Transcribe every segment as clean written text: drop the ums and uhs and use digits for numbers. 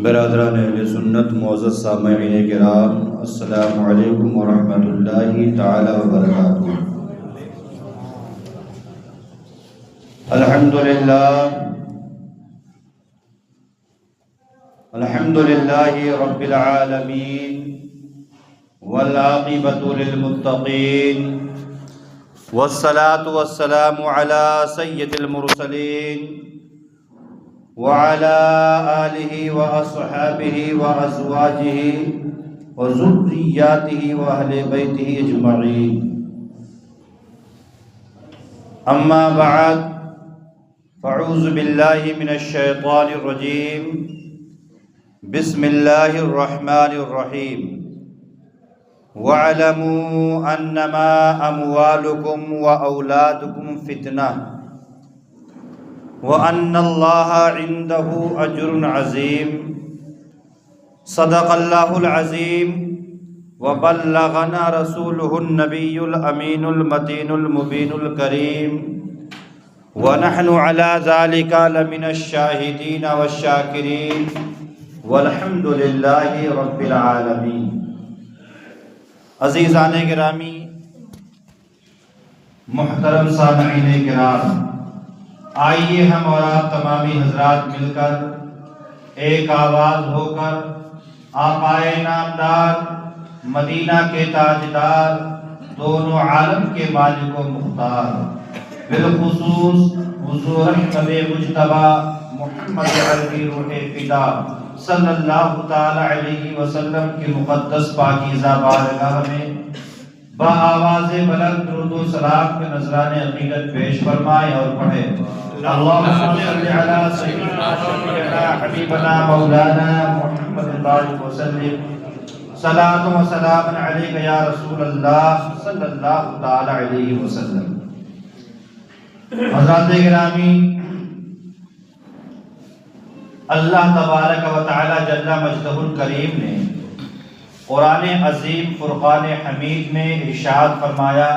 برادران اہل سنت، معزز سامعین کرام، السلام علیکم ورحمۃ اللہ تعالی وبرکاتہ۔ الحمدللہ رب العالمین والعاقبۃ للمتقین والصلاة والسلام علی سید المرسلین وعلى آلہ وأصحابہ وأزواجہ وذریاتہ وأہل بیتہ اجمعین، اما بعد فاعوذ باللہ من الشیطان الرجیم، بسم اللہ الرحمن الرحیم۔ وَاعْلَمُوا أَنَّمَا أَمْوَالُكُمْ وَأَوْلَادُكُمْ فِتْنَةٌ وَأَنَّ اللَّهَ عِندَهُ أَجْرٌ عَظِيمٌ۔ صدق اللہ العظیم وبلغنا رسولہ النبی الامین المتین المبین الکریم، ونحن علی ذلک لمن الشاہدین والشاکرین، والحمد للہ رب العالمین۔ عزیزان گرامی، محترم سامعین کرام، آئیے ہم اور آپ تمامی حضرات مل کر ایک آواز ہو کر آقائے نامدار، مدینہ کے تاجدار، دونوں عالم کے مالک و مختار، بالخصوص حضور احمد مجتبی محمد عربی روح فدا صلی اللہ تعالی علیہ وسلم کی مقدس پاکیزہ بارگاہ میں بآواز بلند درود و سلام کے نذران عقیدت پیش فرمائیں اور پڑھیں۔ اللہم صل علی سیدنا شفیعنا حبیبنا مولانا محمد بارک وسلم، صلاۃ و سلام علیک یا رسول اللہ صلی اللہ تعالی علیہ وسلم۔ حضرات گرامی، اللہ تبارک و تعالی جل مجدہ الکریم نے قرآن عظیم فرقان حمید میں ارشاد فرمایا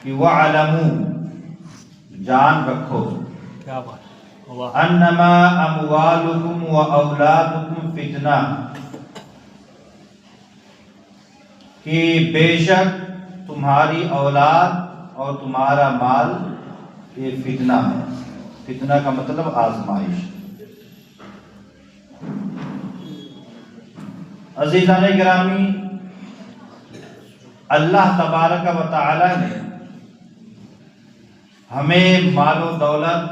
کہ وَعْلَمُوا، جان رکھو، انما اموالکم و اولادکم فتنہ، کہ بے شک تمہاری اولاد اور تمہارا مال یہ فتنہ ہے۔ فتنہ کا مطلب آزمائش۔ عزیزان گرامی، اللہ تبارک و تعالی نے ہمیں مال و دولت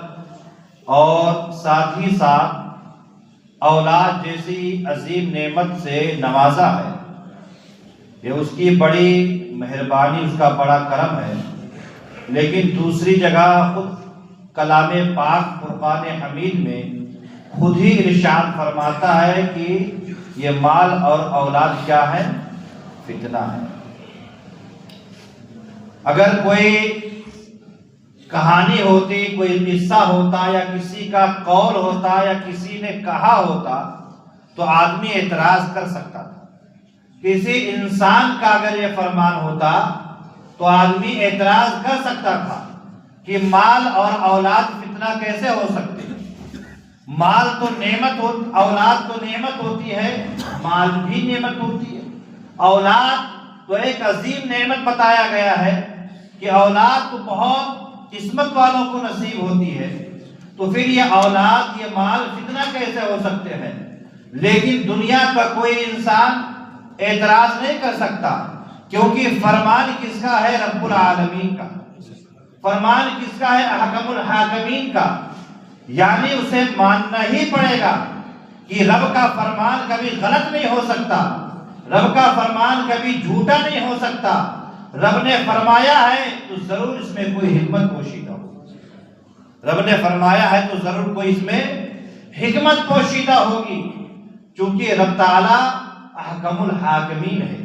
اور ساتھ ہی ساتھ اولاد جیسی عظیم نعمت سے نوازا ہے۔ یہ اس کی بڑی مہربانی، اس کا بڑا کرم ہے۔ لیکن دوسری جگہ خود کلام پاک فرقان حمید میں خود ہی ارشاد فرماتا ہے کہ یہ مال اور اولاد کیا ہے؟ فتنہ ہے۔ اگر کوئی کہانی ہوتی، کوئی قصہ ہوتا، یا کسی کا قول ہوتا، یا کسی نے کہا ہوتا تو آدمی اعتراض کر سکتا تھا۔ کسی انسان کا اگر یہ فرمان ہوتا تو آدمی اعتراض کر سکتا تھا کہ مال اور اولاد فتنہ کیسے ہو سکتے ہیں؟ مال تو نعمت اولاد تو نعمت ہوتی ہے، مال بھی نعمت ہوتی ہے۔ اولاد تو ایک عظیم نعمت بتایا گیا ہے کہ اولاد تو بہت قسمت والوں کو نصیب ہوتی ہے، تو پھر یہ اولاد، یہ مال فتنہ کیسے ہو سکتے ہیں؟ لیکن دنیا کا کوئی انسان اعتراض نہیں کر سکتا، کیونکہ فرمان کس کا ہے؟ رب العالمین کا۔ فرمان کس کا ہے؟ احکم الحاکمین کا۔ یعنی اسے ماننا ہی پڑے گا کہ رب کا فرمان کبھی غلط نہیں ہو سکتا، رب کا فرمان کبھی جھوٹا نہیں ہو سکتا۔ رب نے فرمایا ہے تو ضرور اس میں کوئی حکمت پوشیدہ ہوگی، رب نے فرمایا ہے تو ضرور کوئی اس میں حکمت پوشیدہ ہوگی، چونکہ رب تعالی احکم الحاکمین ہے،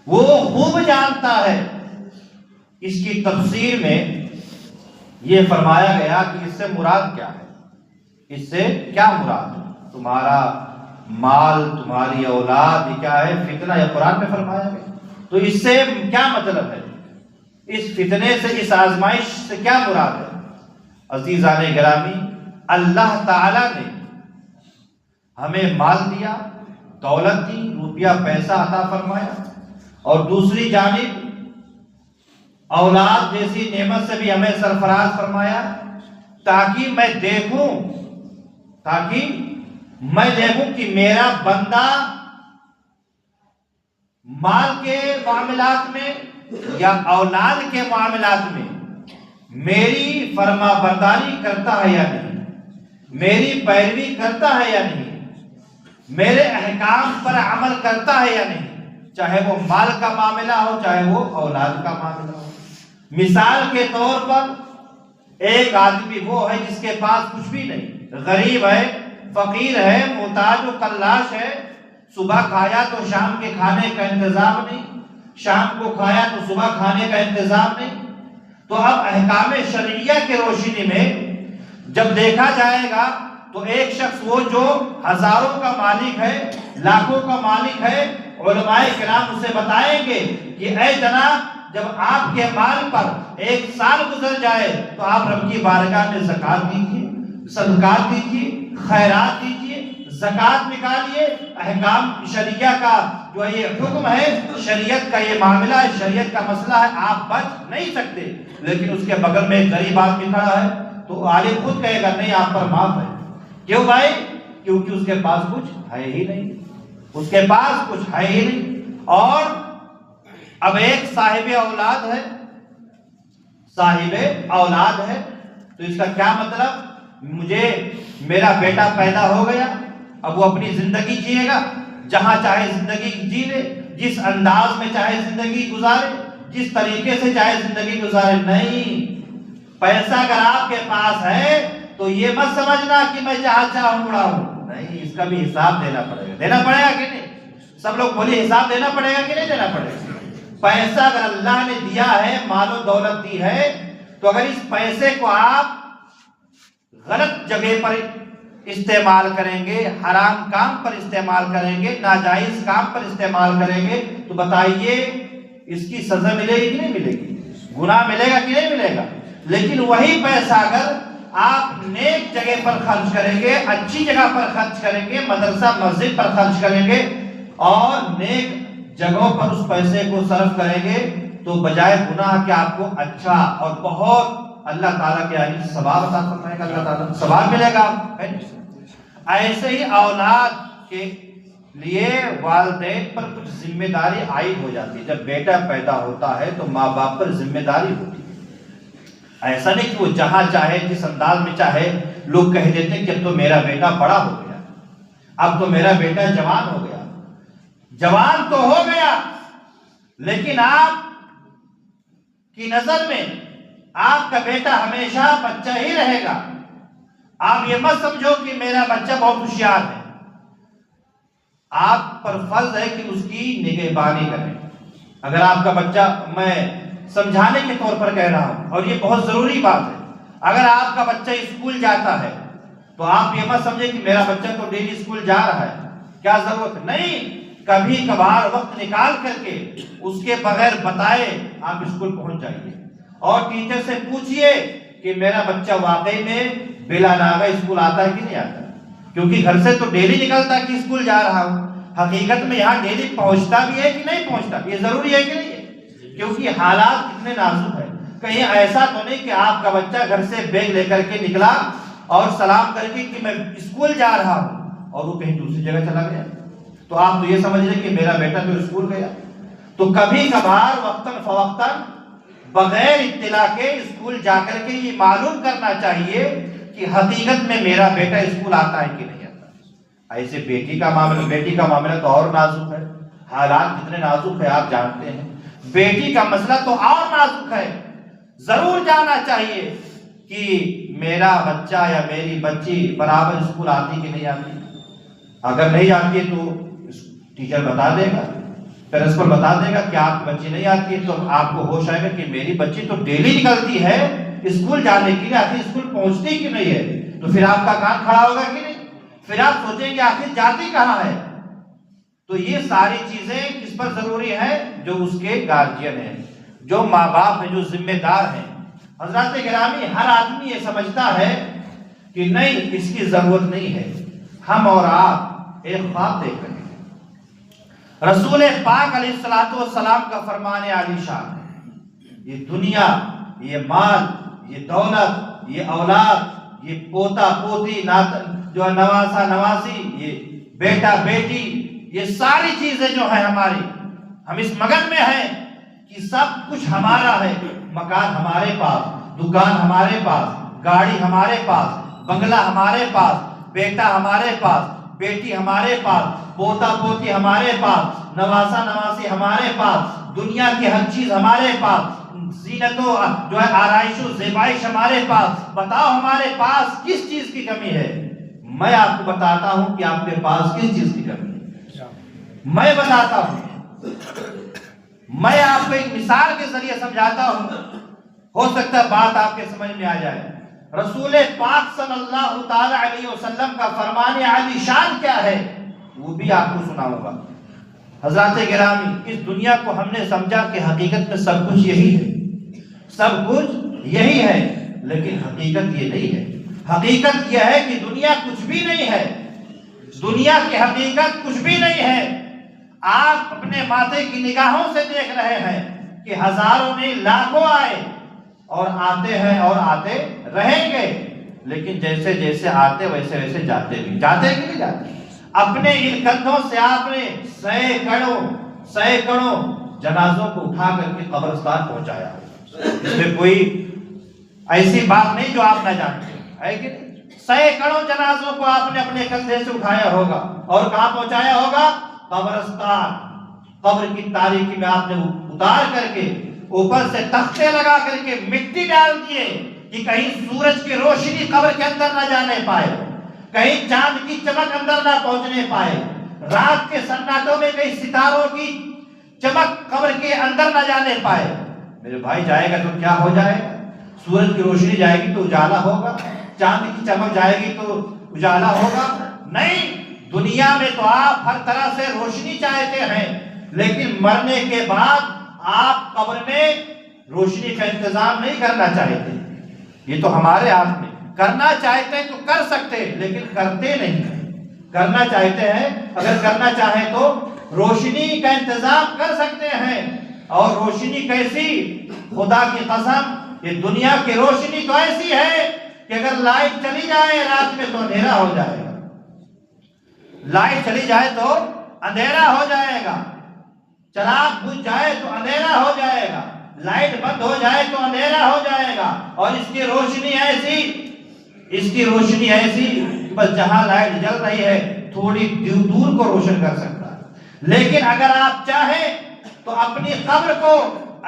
وہ خوب جانتا ہے۔ اس کی تفسیر میں یہ فرمایا گیا کہ اس سے مراد کیا ہے؟ اس سے کیا مراد ہے؟ تمہارا مال، تمہاری اولاد، یہ کیا ہے؟ فتنہ، یہ قرآن میں فرمایا گیا۔ تو اس سے کیا مطلب ہے؟ اس فتنے سے، اس آزمائش سے کیا مراد ہے؟ عزیزان گرامی، اللہ تعالی نے ہمیں مال دیا، دولت دی، روپیہ پیسہ عطا فرمایا، اور دوسری جانب اولاد جیسی نعمت سے بھی ہمیں سرفراز فرمایا، تاکہ میں دیکھوں کہ میرا بندہ مال کے معاملات میں یا اولاد کے معاملات میں میری فرما برداری کرتا ہے یا نہیں، میری پیروی کرتا ہے یا نہیں، میرے احکام پر عمل کرتا ہے یا نہیں، چاہے وہ مال کا معاملہ ہو چاہے وہ اولاد کا معاملہ ہو۔ مثال کے طور پر ایک آدمی وہ ہے جس کے پاس کچھ بھی نہیں، غریب ہے، فقیر ہے، محتاج و کلاش ہے، صبح کھایا تو شام کے کھانے کا انتظام نہیں، شام کو کھایا تو صبح کھانے کا انتظام نہیں۔ تو اب احکام شرعیہ کے روشنی میں جب دیکھا جائے گا تو ایک شخص وہ جو ہزاروں کا مالک ہے، لاکھوں کا مالک ہے، علماء کرام اسے بتائیں گے کہ اے جناب، جب آپ کے مال پر 1 سال گزر جائے تو آپ رب کی بارگاہ میں زکوٰۃ دیجیے، صدقات دیجیے، خیرات دیجیے، زکوٰۃ نکالیے۔ احکام شریعہ کا جو یہ حکم ہے، شریعت کا یہ معاملہ ہے، شریعت کا مسئلہ ہے، آپ بچ نہیں سکتے۔ لیکن اس کے بغل میں ایک غریب آدمی کھڑا ہے تو عالم خود کہے گا نہیں، آپ پر معاف ہے۔ کیوں بھائی؟ کیونکہ اس کے پاس کچھ ہے ہی نہیں، اس کے پاس کچھ ہے ہی نہیں۔ اور اب ایک صاحب اولاد ہے تو اس کا کیا مطلب؟ میرا بیٹا پیدا ہو گیا، اب وہ اپنی زندگی جیے گا، جہاں چاہے زندگی جی لے، جس انداز میں چاہے زندگی گزارے، جس طریقے سے چاہے زندگی گزارے۔ نہیں، پیسہ اگر آپ کے پاس ہے تو یہ مت سمجھنا کہ میں جہاں چاہوں اڑاؤں، نہیں، اس کا بھی حساب دینا پڑے گا کہ نہیں؟ سب لوگ بولیے، حساب دینا پڑے گا کہ نہیں دینا پڑے گا؟ پیسہ اگر اللہ نے دیا ہے، مال و دولت دی ہے، تو اگر اس پیسے کو آپ غلط جگہ پر استعمال کریں گے، حرام کام پر استعمال کریں گے، ناجائز کام پر استعمال کریں گے، تو بتائیے اس کی سزا ملے گی کہ نہیں ملے گی؟ گناہ ملے گا کہ نہیں ملے گا؟ لیکن وہی پیسہ اگر آپ نیک جگہ پر خرچ کریں گے، اچھی جگہ پر خرچ کریں گے، مدرسہ مسجد پر خرچ کریں گے اور نیک جگہوں پر اس پیسے کو صرف کریں گے، تو بجائے گناہ کے آپ کو اچھا اور بہت اللہ تعالیٰ کے آئین ثواب عطا فرمائے گا، اللہ تعالیٰ ثواب ملے گا۔ ایسے ہی اولاد کے لیے والدین پر کچھ ذمہ داری عائد ہو جاتی ہے۔ جب بیٹا پیدا ہوتا ہے تو ماں باپ پر ذمہ داری ہوتی ہے۔ ایسا نہیں کہ وہ جہاں چاہے، جس انداز میں چاہے، لوگ کہہ دیتے ہیں کہ اب تو میرا بیٹا بڑا ہو گیا، اب تو میرا بیٹا جوان ہو گیا۔ جوان تو ہو گیا، لیکن آپ کی نظر میں آپ کا بیٹا ہمیشہ بچہ ہی رہے گا۔ آپ یہ مت سمجھو کہ میرا بچہ بہت ہوشیار ہے۔ آپ پر فرض ہے کہ اس کی نگہبانی کریں۔ اگر آپ کا بچہ، میں سمجھانے کے طور پر کہہ رہا ہوں اور یہ بہت ضروری بات ہے، اگر آپ کا بچہ اسکول جاتا ہے تو آپ یہ مت سمجھیں کہ میرا بچہ تو ڈیلی اسکول جا رہا ہے، کیا ضرورت؟ نہیں، کبھی کبھار وقت نکال کر کے اس کے بغیر بتائے آپ اسکول پہنچ جائیے اور ٹیچر سے پوچھئے کہ میرا بچہ واقعی میں بلا ناغہ اسکول آتا ہے کہ نہیں آتا، کیونکہ گھر سے تو ڈیلی نکلتا ہے کہ اسکول جا رہا ہوں، حقیقت میں یہاں ڈیلی پہنچتا بھی ہے کہ نہیں پہنچتا، یہ ضروری ہے کہ نہیں ہے؟ کیونکہ حالات کتنے نازک ہیں۔ کہیں ایسا تو نہیں کہ آپ کا بچہ گھر سے بیگ لے کر کے نکلا اور سلام کر کے کہ میں اسکول جا رہا ہوں اور وہ کہیں دوسری جگہ چلا گیا، تو آپ تو یہ سمجھ لیں کہ میرا بیٹا تو اسکول گیا۔ تو کبھی کبھار وقتاً فوقتاً بغیر اطلاع کے اسکول جا کر کے یہ معلوم کرنا چاہیے کہ حقیقت میں میرا بیٹا اسکول آتا ہے کہ نہیں آتا۔ ایسے بیٹی کا معاملہ تو اور نازک ہے، حالات کتنے نازک ہے آپ جانتے ہیں۔ بیٹی کا مسئلہ تو اور نازک ہے، ضرور جاننا چاہیے کہ میرا بچہ یا میری بچی برابر اسکول آتی کہ نہیں آتی۔ اگر نہیں آتی ہے تو ٹیچر بتا دے گا، پرنسپل بتا دے گا کہ آپ کی بچی نہیں آتی ہے، تو آپ کو ہوش آئے گا کہ میری بچی تو ڈیلی نکلتی ہے اسکول جانے کے لیے، آخر اسکول پہنچتی کہ نہیں ہے، تو پھر آپ کا کان کھڑا ہوگا کہ نہیں؟ پھر آپ سوچیں گے آخر جاتی کہاں ہے۔ تو یہ ساری چیزیں کس پر ضروری ہے؟ جو اس کے گارجین ہیں، جو ماں باپ ہیں، جو ذمہ دار ہیں۔ حضرات گرامی، ہر آدمی یہ سمجھتا ہے کہ نہیں، اس کی ضرورت نہیں ہے، ہم اور آپ ایک خواب دیکھ رہے ہیں، رسول پاک علیہ الصلوۃ والسلام کا فرمان عالی شان ہے، یہ دنیا، یہ مال، یہ دولت، یہ اولاد، یہ پوتا پوتی، جو ہے نواسا نواسی، یہ بیٹا بیٹی، یہ ساری چیزیں جو ہیں ہماری، ہم اس مگن میں ہیں کہ سب کچھ ہمارا ہے، مکان ہمارے پاس، دکان ہمارے پاس، گاڑی ہمارے پاس، بنگلہ ہمارے پاس، بیٹا ہمارے پاس، بیٹی ہمارے پاس، پوتا پوتی ہمارے پاس، نواسا نواسی ہمارے پاس، دنیا کی ہر چیز ہمارے پاس، زینت و جو ہے آرائش و زیبائش ہمارے پاس۔ بتاؤ ہمارے پاس کس چیز کی کمی ہے؟ میں آپ کو بتاتا ہوں کہ آپ کے پاس کس چیز کی کمی ہے، میں بتاتا ہوں، میں آپ کو ایک مثال کے ذریعے سمجھاتا ہوں، ہو سکتا ہے بات آپ کے سمجھ میں آ جائے۔ رسول پاک صلی اللہ تعالی علیہ وسلم کا فرمان عالی شان کیا ہے وہ بھی آپ کو سناؤں گا۔ حضرات گرامی، اس دنیا کو ہم نے سمجھا کہ حقیقت میں سب کچھ یہی ہے، سب کچھ یہی ہے، لیکن حقیقت یہ نہیں ہے۔ حقیقت یہ ہے کہ دنیا کچھ بھی نہیں ہے، دنیا کی حقیقت کچھ بھی نہیں ہے۔ آپ اپنے ماتھے کی نگاہوں سے دیکھ رہے ہیں کہ ہزاروں نہیں لاکھوں آئے اور آتے ہیں اور آتے رہیں گے، لیکن جیسے جیسے آتے ویسے ویسے جاتے بھی، جاتے کہ نہیں جاتے؟ اپنے ان کندھوں سے آپ نے سینکڑوں جنازوں کو اٹھا کر کے قبرستان پہنچایا، اس میں کوئی ایسی بات نہیں جو آپ نہ جانتے ہے کہ نہیں؟ سینکڑوں جنازوں کو آپ نے اپنے کندھے سے اٹھایا ہوگا اور کہاں پہنچایا ہوگا؟ قبرستان۔ قبر کی تاریکی میں آپ نے اتار کر کے اوپر سے تختے لگا کر کے مٹی ڈال دیے کہ کہیں سورج کی روشنی قبر کے اندر نہ جانے پائے، کہیں چاند کی چمک اندر نہ پہنچنے پائے، رات کے سناٹوں میں کہیں ستاروں کی چمک قبر کے اندر نہ جانے پائے۔ میرے بھائی جائے گا تو کیا ہو جائے گا؟ سورج کی روشنی جائے گی تو اجالا ہوگا، چاند کی چمک جائے گی تو اجالا ہوگا؟ نہیں، دنیا میں تو آپ ہر طرح سے روشنی چاہتے ہیں، لیکن مرنے کے بعد آپ قبر میں روشنی کا انتظام نہیں کرنا چاہتے۔ یہ تو ہمارے ہاتھ میں، کرنا چاہتے ہیں تو کر سکتے لیکن کرتے نہیں ہیں۔ کرنا چاہتے ہیں، اگر کرنا چاہیں تو روشنی کا انتظام کر سکتے ہیں۔ اور روشنی کیسی؟ خدا کی قسم، یہ دنیا کی روشنی تو ایسی ہے کہ اگر لائٹ چلی جائے رات میں تو اندھیرا ہو جائے گا، لائٹ چلی جائے تو اندھیرا ہو جائے گا، چراغ بجھ جائے تو اندھیرا ہو جائے گا، لائٹ بند ہو جائے تو اندھیرا ہو جائے گا۔ اور اس کی روشنی ایسی کہ بس جہاں لائٹ جل رہی ہے تھوڑی دور کو روشن کر سکتا ہے۔ لیکن اگر آپ چاہیں تو اپنی قبر کو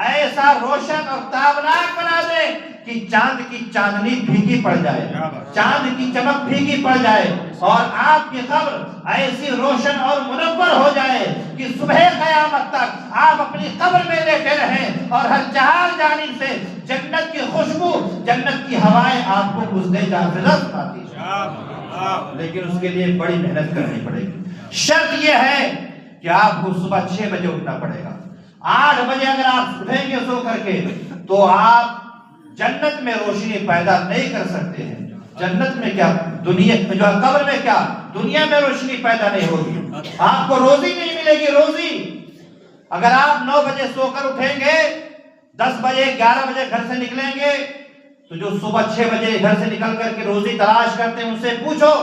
ایسا روشن اور تابناک بنا دے کہ چاند کی چاندنی پھیکی پڑ جائے، چاند کی چمک پھیکی پڑ جائے، اور آپ کی قبر ایسی روشن اور منور ہو جائے کہ صبح قیامت تک آپ اپنی قبر میں لیٹے رہیں اور ہر چہار جانب سے جنت کی خوشبو، جنت کی ہوائیں آپ کو گزرے جاتے سناتی ہیں۔ لیکن اس کے لیے بڑی محنت کرنی پڑے گی۔ شرط یہ ہے کہ آپ کو صبح 6 بجے اٹھنا پڑے گا۔ 8 بجے اگر آپ اٹھیں گے سو کر کے تو آپ جنت میں روشنی پیدا نہیں کر سکتے ہیں۔ جنت میں کیا، دنیا جو قبر میں کیا، دنیا میں روشنی پیدا نہیں ہوگی، آپ کو روزی نہیں ملے گی۔ روزی اگر آپ 9 بجے سو کر اٹھیں گے، 10 بجے 11 بجے گھر سے نکلیں گے، تو جو صبح 6 بجے گھر سے نکل کر کے روزی تلاش کرتے ہیں ان سے پوچھو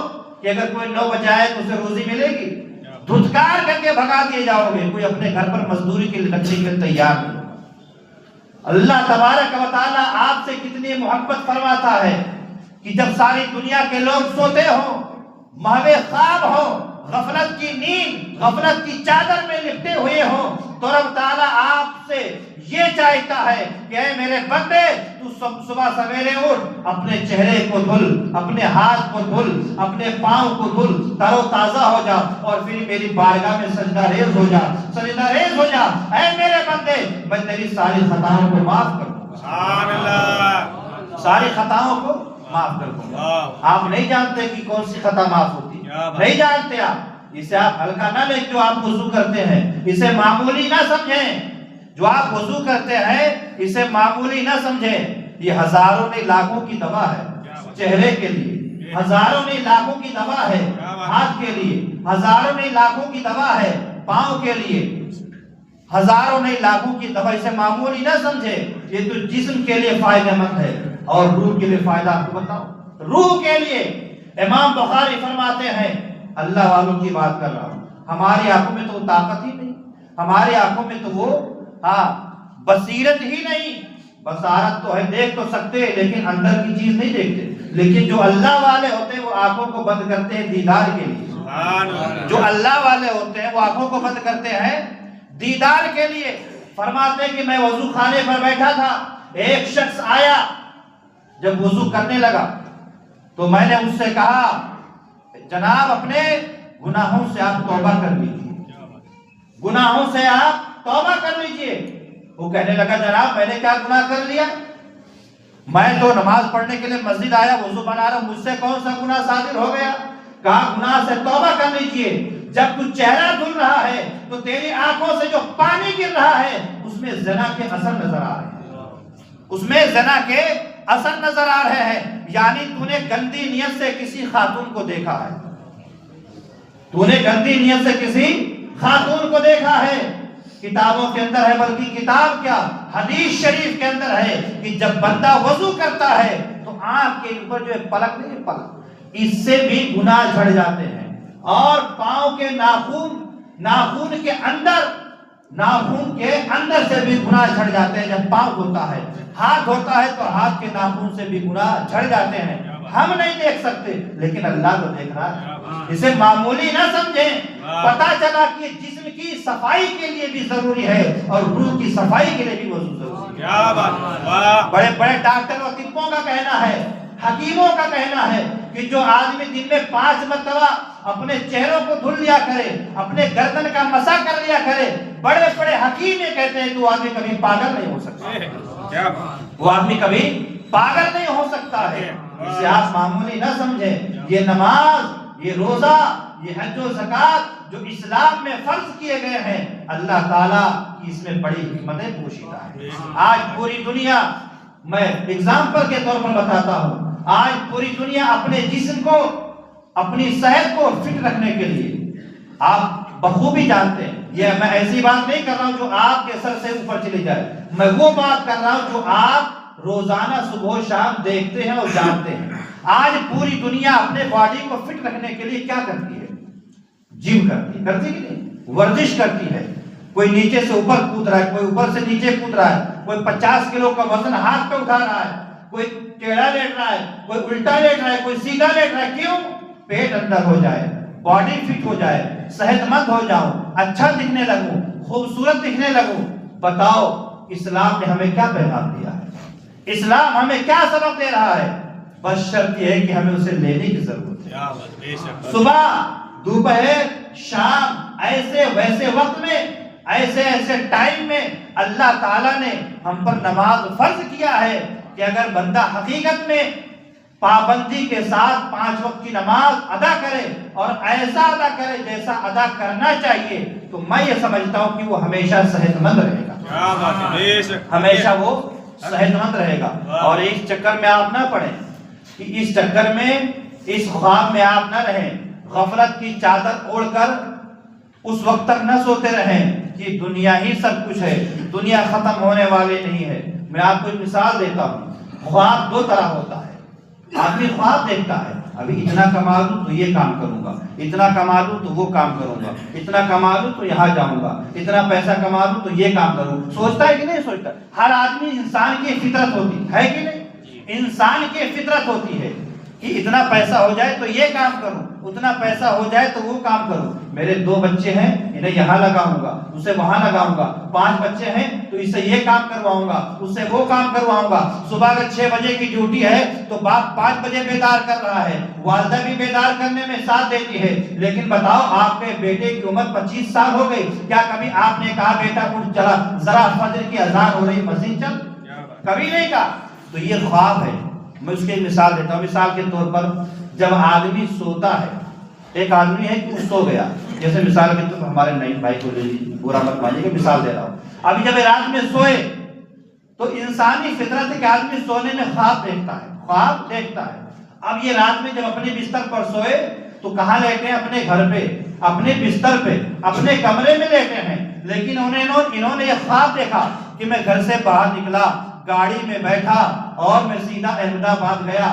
کہ اگر کوئی 9 بجے آئے تو اسے روزی ملے گی؟ دھتکار کر کے بھگا دیے جاؤ گے، کوئی اپنے گھر پر مزدوری کے لیے لگنے کے لیے تیار نہیں۔ اللہ تبارک و تعالی آپ سے کتنی محبت فرماتا ہے کہ جب ساری دنیا کے لوگ سوتے ہوں، محو خواب ہوں، غفلت کی نیند، غفلت کی چادر میں لپٹے ہوئے ہوں، تو رب تعالیٰ آپ سے یہ چاہتا ہے کہ اے میرے بندے، تو صبح سویرے اٹھ، اپنے چہرے کو دھل، اپنے ہاتھ کو دھل، اپنے پاؤں کو دھل، تر و تازہ ہو جا، اور پھر میری بارگاہ میں سجدہ ریز ہو جا، سجدہ ریز ہو جا۔ اے میرے بندے، میں تیری ساری خطاؤں کو معاف کر دوں گا، سبحان اللہ، ساری خطاؤں کو معاف کر دوں گا۔ آپ نہیں جانتے کہ کون سی خطا معاف ہوتی ہے، نہیں جانتے آپ، اسے آپ ہلکا نہ لیں۔ جو آپ وضو کرتے ہیں اسے معمولی نہ سمجھیں، جو آپ وضو کرتے ہیں اسے معمولی نہ سمجھیں، یہ ہزاروں نہیں لاکھوں کی دوا ہے چہرے کے لیے، ہزاروں نہیں لاکھوں کی دوا ہے ہاتھ کے لیے، ہزاروں نہیں لاکھوں کی دوا ہے پاؤں کے لیے، ہزاروں نہیں لاکھوں کی دوا، اسے معمولی نہ سمجھے، یہ تو جسم کے لیے فائدہ مند ہے اور روح کے لیے فائدہ آپ کو بتاؤ، روح کے لیے امام بخاری فرماتے ہیں، اللہ والوں کی بات کر رہا ہوں، ہماری آنکھوں میں تو وہ طاقت ہی نہیں، ہماری آنکھوں میں تو وہ بصیرت ہی نہیں، بصارت تو ہے، دیکھ تو سکتے ہیں لیکن اندر کی چیز نہیں دیکھتے، لیکن جو اللہ والے ہوتے ہیں وہ آنکھوں کو بند کرتے ہیں دیدار کے لیے، جو اللہ والے ہوتے ہیں وہ آنکھوں کو بند کرتے ہیں دیدار کے لیے۔ فرماتے ہیں کہ میں وضو خانے پر بیٹھا تھا، ایک شخص آیا، جب وضو کرنے لگا تو میں نے اس سے کہا جناب اپنے گناہوں سے آپ توبہ کر لیجیے، گناہوں سے آپ توبہ کر لیجیے۔ وہ کہنے لگا جناب میں نے کیا گناہ کر لیا، میں تو نماز پڑھنے کے لیے مسجد آیا، وضو بنا رہا ہوں، مجھ سے کون سا گناہ صادر ہو گیا؟ کہا گناہ سے توبہ کر لیجیے، جب تو چہرہ دھل رہا ہے تو تیری آنکھوں سے جو پانی گر رہا ہے اس میں زنا کے اثر نظر آ رہے ہیں، اس میں زنا کے اثر نظر آ رہے ہیں، یعنی تو نے گندی نیت سے کسی خاتون کو دیکھا ہے، تو نے گندی نیت سے کسی خاتون کو دیکھا ہے، کتابوں کے اندر ہے، بلکہ کتاب کیا حدیث شریف کے اندر ہے کہ جب بندہ وضو کرتا ہے تو آنکھ کے اوپر جو پلک نہیں، پلک اس سے بھی گناہ جھڑ جاتے ہیں، اور پاؤں کے ناخون کے اندر سے بھی گناہ جھڑ جاتے ہیں، جب پاؤں دھوتا ہے، ہاتھ دھوتا ہے تو ہاتھ کے ناخون سے بھی گناہ جھڑ جاتے ہیں، ہم نہیں دیکھ سکتے لیکن اللہ تو دیکھ رہا ہے، اسے معمولی نہ سمجھیں، پتا چلا کہ جسم کی صفائی کے لیے بھی ضروری ہے اور روح کی صفائی کے لیے بھی وضو ضروری ہے۔ بڑے بڑے ڈاکٹر اور طبوں کا کہنا ہے، حکیموں کا کہنا ہے کہ جو آدمی دن میں 5 مرتبہ اپنے چہروں کو دھل لیا کرے، اپنے گردن کا مسح کر لیا کرے، بڑے بڑے حکیم یہ کہتے ہیں کہ وہ آدمی کبھی پاگل نہیں ہو سکتا، وہ آدمی کبھی پاگل نہیں ہو سکتا ہے۔ اسے آپ معمولی نہ سمجھیں، یہ نماز، یہ روزہ، یہ حج و زکوٰۃ جو اسلام میں فرض کیے گئے ہیں، اللہ تعالیٰ کی اس میں بڑی حکمتیں پوشیدہ ہیں۔ آج پوری دنیا، میں اگزامپل کے طور پر بتاتا ہوں، آج پوری دنیا اپنے جسم کو، اپنی صحت کو فٹ رکھنے کے لیے، آپ بخوبی جانتے ہیں، یہ میں ایسی بات نہیں کر رہا ہوں جو آپ کے سر سے اوپر چلی جائے، میں وہ بات کر رہا ہوں جو آپ روزانہ صبح و شام دیکھتے ہیں اور جانتے ہیں۔ آج پوری دنیا اپنے باڈی کو فٹ رکھنے کے لیے کیا کرتی ہے؟ جم کرتی کہ نہیں؟ ورزش کرتی ہے، کوئی نیچے سے اوپر کود رہا ہے، کوئی اوپر سے نیچے کود رہا ہے، کوئی 50 کلو کا وزن ہاتھ پہ اٹھا رہا ہے، کوئی ٹیڑھا لیٹ رہا ہے، کوئی الٹا لیٹ رہا ہے، کوئی سیدھا لیٹ رہا ہے، کیوں؟ پیٹ اندر ہو جائے، باڈی فٹ ہو جائے، صحت مند ہو جاؤں، اچھا دکھنے لگوں، خوبصورت دکھنے لگوں۔ بتاؤ اسلام نے ہمیں کیا پیغام دیا ہے؟ اسلام ہمیں کیا سبق دے رہا ہے؟ بس شرط یہ ہے کہ ہمیں اسے لینے کی ضرورت ہے۔ صبح، دوپہر، شام، ایسے ویسے وقت میں، ایسے ٹائم میں اللہ تعالیٰ نے ہم پر نماز فرض کیا ہے کہ اگر بندہ حقیقت میں پابندی کے ساتھ 5 وقت کی نماز ادا کرے اور ایسا ادا کرے جیسا ادا کرنا چاہیے، تو میں یہ سمجھتا ہوں کہ وہ ہمیشہ صحت مند رہے گا، ہمیشہ وہ صحت مند رہے گا۔ اور اس چکر میں آپ نہ پڑیں، کہ اس چکر میں، اس خواب میں آپ نہ رہیں، غفلت کی چادر اوڑھ کر اس وقت تک نہ سوتے رہیں کہ دنیا ہی سب کچھ ہے، دنیا ختم ہونے والی نہیں ہے۔ میں آپ کو ایک مثال دیتا ہوں، خواب 2 طرح ہوتا ہے۔ آدمی خواب دیکھتا ہے، ابھی اتنا کما لوں تو یہ کام کروں گا، اتنا کما لوں تو وہ کام کروں گا، اتنا کما لوں تو یہاں جاؤں گا، اتنا پیسہ کما لوں تو یہ کام کروں۔ سوچتا ہے کہ نہیں سوچتا؟ ہر آدمی، انسان کی فطرت ہوتی ہے کہ نہیں؟ انسان کی فطرت ہوتی ہے کہ اتنا پیسہ ہو جائے تو یہ کام کروں، اتنا پیسہ ہو جائے تو وہ کام کروں۔ میرے 2 بچے ہیں، انہیں یہاں لگاؤں گا، اسے وہاں لگاؤں گا، 5 بچے ہیں تو اس سے یہ کام کرواؤں گا، اس سے وہ کام کرواؤں گا۔ صبح اگر 6 بجے کی ڈیوٹی ہے تو باپ 5 بجے بیدار کر رہا ہے، والدہ بھی بیدار کرنے میں ساتھ دیتی ہے، لیکن بتاؤ آپ کے بیٹے کی عمر 25 سال ہو گئی، کیا کبھی آپ نے کہا بیٹا اٹھ چلا، ذرا فجر کی اذان ہو رہی، مسجد چل؟ کبھی نہیں کہا۔ تو یہ خواب ہے۔ میں اس کی مثال دیتا ہوں، مثال کے طور پر جب آدمی سوتا ہے، ایک آدمی ہے کہ سو گیا، جیسے مثال کے طور پر ہمارے نئی بھائی کو لے لیجیے، برا مت مانیے کہ مثال دے رہا ہوں۔ ابھی جب رات میں سوئے تو انسانی فطرت ہے کہ آدمی سونے میں خواب دیکھتا ہے، خواب دیکھتا ہے، اب یہ رات میں جب اپنے بستر پر سوئے تو کہاں لیٹے ہیں؟ اپنے گھر پہ، اپنے بستر پہ، اپنے کمرے میں لیٹے ہیں، لیکن انہوں نے یہ خواب دیکھا کہ میں گھر سے باہر نکلا، گاڑی میں بیٹھا اور میں سیدھا احمد آباد گیا۔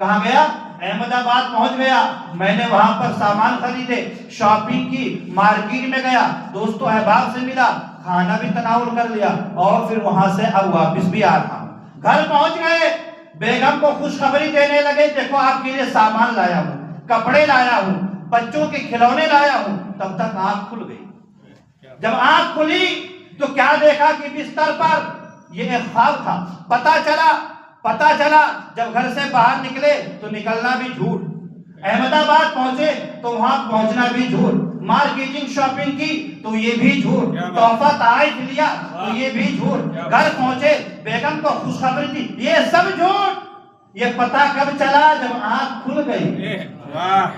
کہاں گیا؟ احمد آباد پہنچ گیا۔ میں نے وہاں پر سامان خریدے، شاپنگ کی، مارکیٹ میں گیا، دوستوں احباب سے ملا، کھانا بھی تناول کر لیا اور پھر وہاں سے اب واپس بھی آ رہا ہوں۔ گھر پہنچ گئے، بیگم کو خوشخبری دینے لگے، دیکھو آپ کے لیے سامان لایا ہوں، کپڑے لایا ہوں، بچوں کے کھلونے لایا ہوں۔ تب تک آنکھ کھل گئی۔ جب آنکھ کھلی تو کیا دیکھا کہ بستر پر یہ ایک خواب تھا۔ پتا چلا جب گھر سے باہر نکلے تو نکلنا بھی جھوٹ، احمد آباد پہنچے تو وہاں پہنچنا بھی جھوٹ، مارکیٹنگ شاپنگ کی تو یہ بھی جھوٹ، تحفہ تحائف لیا تو یہ بھی جھوٹ، گھر پہنچے بیگم کو خوشخبری دی، یہ سب جھوٹ۔ یہ پتا کب چلا؟ جب آنکھ کھل گئی۔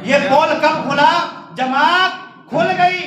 یہ پول کب کھلا؟ جب آنکھ کھل گئی۔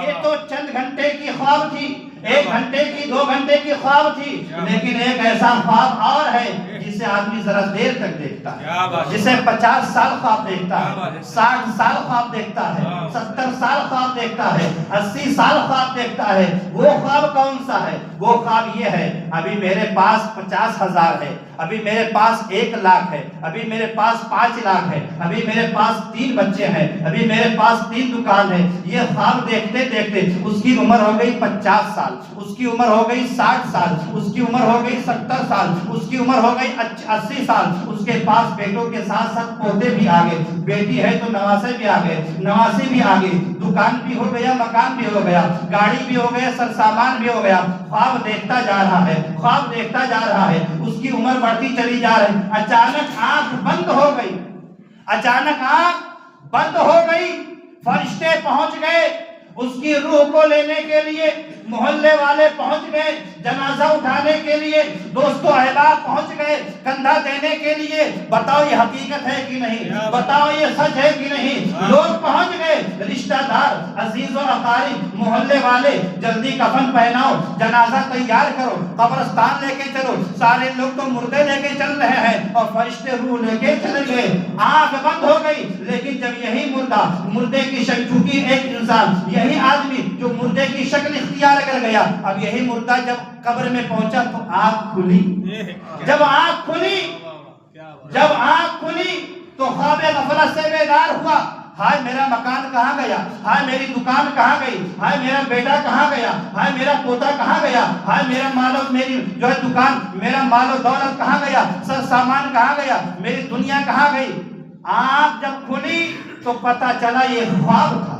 یہ تو چند گھنٹے کی خواب تھی، 1 گھنٹے کی، 2 گھنٹے کی خواب تھی، لیکن ایک ایسا خواب اور ہے جسے آدمی ذرا دیر تک دیکھتا ہے، جسے 50 سال خواب دیکھتا ہے، 60 سال خواب دیکھتا ہے، 70 سال خواب دیکھتا ہے، 80 سال خواب دیکھتا ہے۔ وہ خواب کون سا ہے؟ وہ خواب یہ ہے، ابھی میرے پاس 50,000 ہے، ابھی میرے پاس 1 لاکھ ہے، ابھی میرے پاس 5 لاکھ ہے، ابھی میرے پاس 3 بچے ہیں، ابھی میرے پاس 3 دکان ہے۔ یہ خواب دیکھتے دیکھتے اس کی عمر ہو گئی 50 سال، اس کی عمر ہو گئی 60 سال، اس کی عمر ہو گئی 70 سال، اس کی عمر ہو گئی 80 سال۔ اس کے پاس بیٹوں کے ساتھ ساتھ پوتے بھی آ گئے، بیٹی ہے تو نواسے بھی آ گئے، نواسے بھی آ گئے، دکان بھی ہو گیا، مکان بھی ہو گیا، گاڑی بھی ہو گیا، سر سامان بھی ہو گیا۔ خواب دیکھتا جا رہا ہے، خواب دیکھتا جا رہا ہے، اس کی عمر بڑھتی چلی جا رہی۔ اچانک آنکھ بند ہو گئی، اچانک آنکھ بند ہو گئی۔ فرشتے پہنچ گئے اس کی روح کو لینے کے لیے، محلے والے پہنچ گئے جنازہ اٹھانے کے لیے، دوستو احباب پہنچ گئے کندھا دینے کے لیے۔ بتاؤ یہ حقیقت ہے کہ نہیں؟ بتاؤ یہ سچ ہے کہ نہیں؟ لوگ پہنچ گئے، رشتہ دار، عزیز و اقارب، محلے والے، جلدی کفن پہناؤ، جنازہ تیار کرو، قبرستان لے کے چلو۔ سارے لوگ تو مردے لے کے چل رہے ہیں اور فرشتے روح لے کے چلے گئے۔ آنکھ بند ہو گئی، لیکن جب یہی مردے کی شکل، چونکہ ایک انسان، یہی آدمی جو مردے کی شکل اختیار کر گیا، اب یہی مردہ جب قبر میں پہنچا تو آنکھ کھلی۔ جب آنکھ کھلی تو خواب غفلت سے بیدار ہوا۔ ہائے میرا مکان کہاں گیا، ہائے میری دکان کہاں گئی، ہائے میرا بیٹا کہاں گیا، ہائے میرا پوتا کہاں گیا، ہائے میرا میری جو ہے دکان، میرا مال و دولت کہاں گیا، سر سامان کہاں گیا، میری دنیا کہاں گئی۔ آنکھ جب کھلی تو پتا چلا یہ خواب تھا،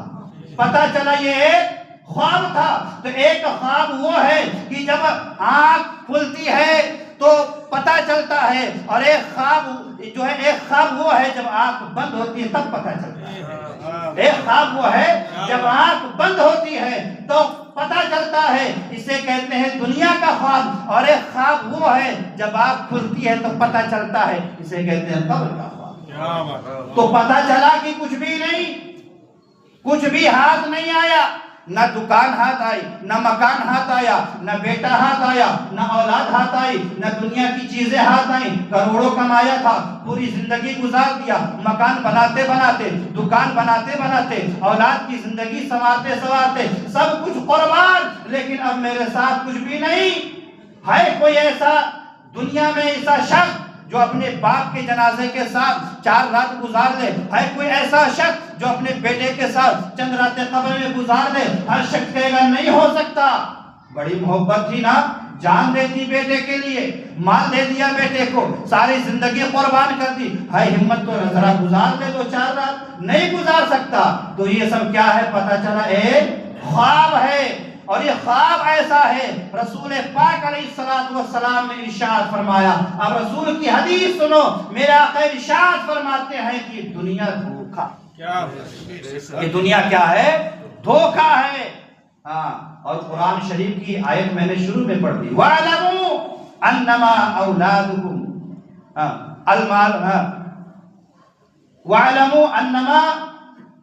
پتا چلا یہ ایک خواب تھا۔ تو ایک خواب وہ ہے کہ جب آنکھ کھلتی ہے تو پتا چلتا ہے، اور ایک خواب جو ہے، ایک خواب وہ ہے جب آنکھ بند ہوتی ہے تب پتا چلتا ہے۔ ایک خواب وہ ہے جب آنکھ بند ہوتی ہے تو پتا چلتا ہے، اسے کہتے ہیں دنیا کا خواب۔ اور ایک خواب وہ ہے جب آنکھ کھلتی ہے تو پتا چلتا ہے، اسے کہتے ہیں قبر کا خواب۔ تو پتا چلا کہ کچھ بھی نہیں، کچھ بھی ہاتھ نہیں آیا، نہ دکان ہاتھ آئی، نہ مکان ہاتھ آیا، نہ بیٹا ہاتھ آیا، نہ اولاد ہاتھ آئی، نہ دنیا کی چیزیں ہاتھ آئیں۔ کروڑوں کمایا تھا، پوری زندگی گزار دیا، مکان بناتے بناتے، دکان بناتے بناتے، اولاد کی زندگی سنوارتے سنوارتے، سب کچھ قربان، لیکن اب میرے ساتھ کچھ بھی نہیں ہے۔ کوئی ایسا دنیا میں ایسا شخص جو اپنے باپ کے جنازے کے ساتھ 4 رات گزار لے؟ ہے کوئی ایسا شخص جو اپنے بیٹے کے ساتھ چند راتیں قبر میں گزار لے؟ ہر شخص کہے گا نہیں ہو سکتا۔ بڑی محبت تھی نا، جان دیتی بیٹے کے لیے، مال دے دیا بیٹے کو، ساری زندگی قربان کر دی، ہے ہمت تو ذرا گزار لے 2-4 رات، نہیں گزار سکتا۔ تو یہ سب کیا ہے؟ پتہ چلا ایک خواب ہے، اور یہ خواب ایسا ہے، رسول پاک علیہ السلام نے ارشاد فرمایا۔ اب رسول کی حدیث سنو، میرا آقا ارشاد فرماتے ہیں کہ دنیا دھوکا، یہ دنیا کیا ہے؟ دھوکا ہے۔ اور قرآن شریف کی آیت میں نے شروع میں پڑھ دی، وَاعْلَمُوا أَنَّمَا أَوْلَادُكُمْ الْمَالُ وَاعْلَمُوا أَنَّمَا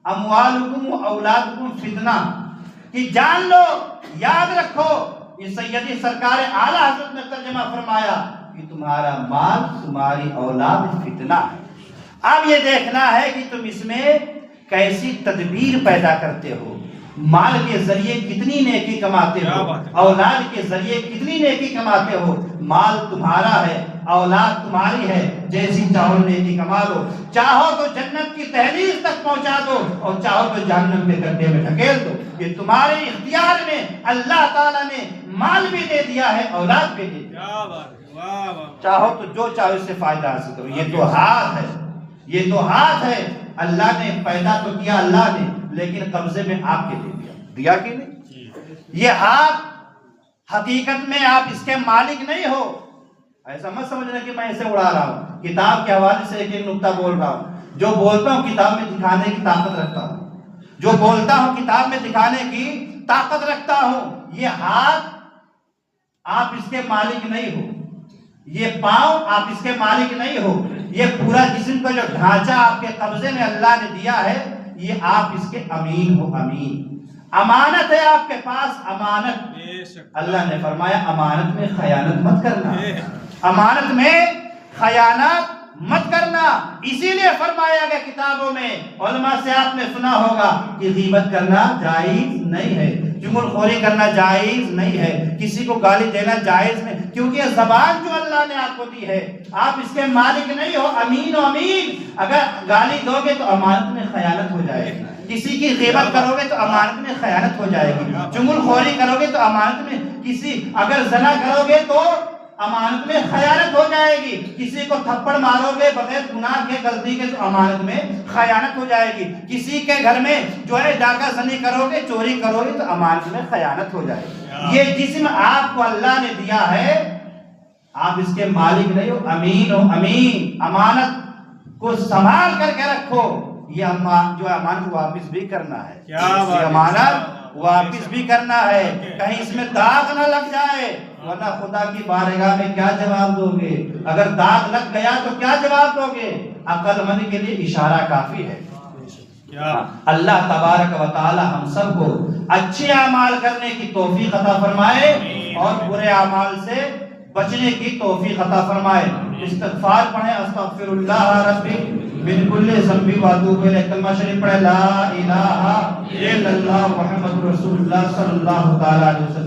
أَمْوَالُكُمْ وَأَوْلَادُكُمْ فِتْنَةٌ، کہ جان لو، یاد رکھو، یہ سیدی سرکار اعلیٰ حضرت نے ترجمہ فرمایا کہ تمہارا مال، تمہاری اولاد فتنہ ہے۔ اب یہ دیکھنا ہے کہ تم اس میں کیسی تدبیر پیدا کرتے ہو، مال کے ذریعے کتنی نیکی کماتے ہو، اولاد کے ذریعے کتنی نیکی کماتے ہو۔ مال تمہارا ہے، اولاد تمہاری ہے، جیسی چاہو نیکی کما لو، چاہو تو جنت کی دہلیز تک پہنچا دو اور چاہو تو جہنم کے گڈھے میں ڈھکیل دو۔ یہ تمہارے اختیار میں اللہ تعالیٰ نے مال بھی دے دیا ہے، اولاد بھی دے دیا، چاہو تو جو چاہو اس سے فائدہ حاصل کرو۔ یہ تو ہاتھ ہے، یہ تو ہاتھ ہے، اللہ نے پیدا تو کیا اللہ نے، لیکن قبضے میں آپ کے دیا کہ نہیں؟ یہ ہاتھ حقیقت میں آپ اس کے مالک نہیں ہو۔ ایسا مت سمجھنا کہ میں اسے اڑا رہا ہوں، کتاب کے حوالے سے ایک نقطہ بول رہا ہوں۔ جو بولتا ہوں کتاب میں دکھانے کی طاقت رکھتا ہوں، جو بولتا ہوں کتاب میں دکھانے کی طاقت رکھتا ہوں۔ یہ ہاتھ آپ اس کے مالک نہیں ہو، یہ پاؤں آپ اس کے مالک نہیں ہو، یہ پورا جسم کا جو ڈھانچہ آپ کے قبضے میں اللہ نے دیا ہے، یہ آپ اس کے امین ہو۔ امین امانت ہے آپ کے پاس، امانت۔ اللہ نے فرمایا امانت میں خیانت مت کرنا، امانت میں خیانت مت کرنا۔ اسی لیے فرمایا گیا کتابوں میں، علماء سے آپ نے سنا ہوگا کہ غیبت کرنا جائز نہیں ہے، چغل خوری کرنا جائز نہیں ہے، کسی کو گالی دینا جائز نہیں، کیونکہ یہ زبان جو اللہ نے آپ کو دی ہے، آپ اس کے مالک نہیں ہو۔ امین و امین، اگر گالی دو گے تو امانت میں خیانت ہو جائے گی، کسی کی غیبت کرو گے تو امانت میں خیانت ہو جائے گی، چغل خوری کرو گے تو امانت میں اگر زنا کرو گے تو امانت میں خیانت ہو جائے گی، کسی کو تھپڑ مارو گے بغیر گناہ کے غلطی کے تو امانت میں خیانت ہو جائے گی، کسی کے گھر میں جو ہے ڈاکہ زنی کرو گے، چوری کرو گے تو امانت میں خیانت ہو جائے گی۔ یہ جسم آپ کو اللہ نے دیا ہے، آپ اس کے مالک نہیں ہو۔ امین ہو، امین، امانت کو سنبھال کر کے رکھو۔ یہ جو امانت واپس بھی کرنا ہے، یہ امانت واپس بھی کرنا ہے، کہیں اس میں داغ نہ لگ جائے، ورنہ خدا کی بارگاہ میں کیا جواب دو گے؟ اگر داغ لگ گیا تو کیا جواب دو گے؟ عقل مند کے لیے اشارہ کافی ہے۔ اللہ تبارک و تعالی ہم سب کو اچھے اعمال کرنے کی توفیق عطا فرمائے اور برے اعمال سے بچنے کی توفیق عطا فرمائے۔ استغفار پڑھیں، استغفر اللہ ربی من کل ذنب و اتوب الیہ۔ کلمہ شریف پڑھیں، لا الہ الا اللہ محمد رسول اللہ صلی اللہ تعالی علیہ وسلم۔